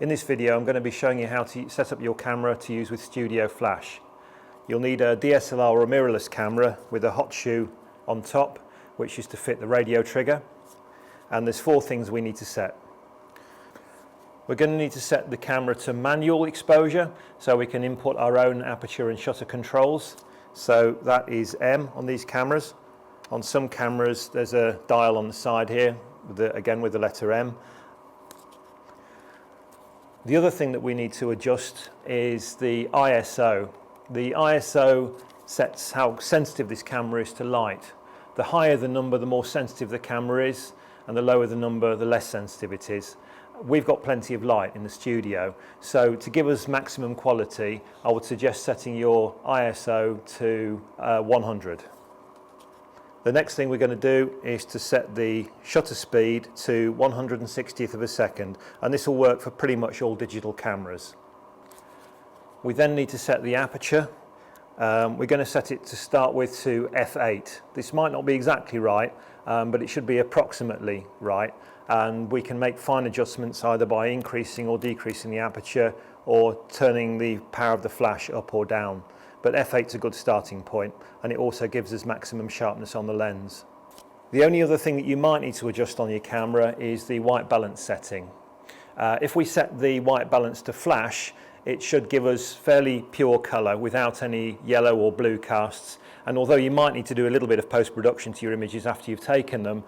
In this video I'm going to be showing you how to set up your camera to use with Studio Flash. You'll need a DSLR or a mirrorless camera with a hot shoe on top, which is to fit the radio trigger, and there's 4 things we need to set. We're going to need to set the camera to manual exposure so we can input our own aperture and shutter controls. So that is M on these cameras. On some cameras there's a dial on the side here, again with the letter M. The other thing that we need to adjust is the ISO. The ISO sets how sensitive this camera is to light. The higher the number, the more sensitive the camera is, and the lower the number, the less sensitive it is. We've got plenty of light in the studio, so to give us maximum quality, I would suggest setting your ISO to 100. The next thing we're going to do is to set the shutter speed to 1/160th of a second, and this will work for pretty much all digital cameras. We then need to set the aperture. We're going to set it to start with to f8. This might not be exactly right, but it should be approximately right, and we can make fine adjustments either by increasing or decreasing the aperture or turning the power of the flash up or down. But f8 is a good starting point, and it also gives us maximum sharpness on the lens. The only other thing that you might need to adjust on your camera is the white balance setting. If we set the white balance to flash, it should give us fairly pure colour without any yellow or blue casts, and although you might need to do a little bit of post-production to your images after you've taken them,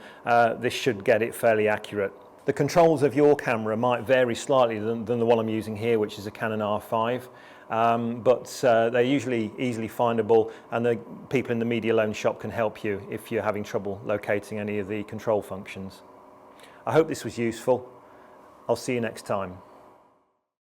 this should get it fairly accurate. The controls of your camera might vary slightly than the one I'm using here, which is a Canon R5, but they're usually easily findable, and the people in the Media Loan shop can help you if you're having trouble locating any of the control functions. I hope this was useful. I'll see you next time.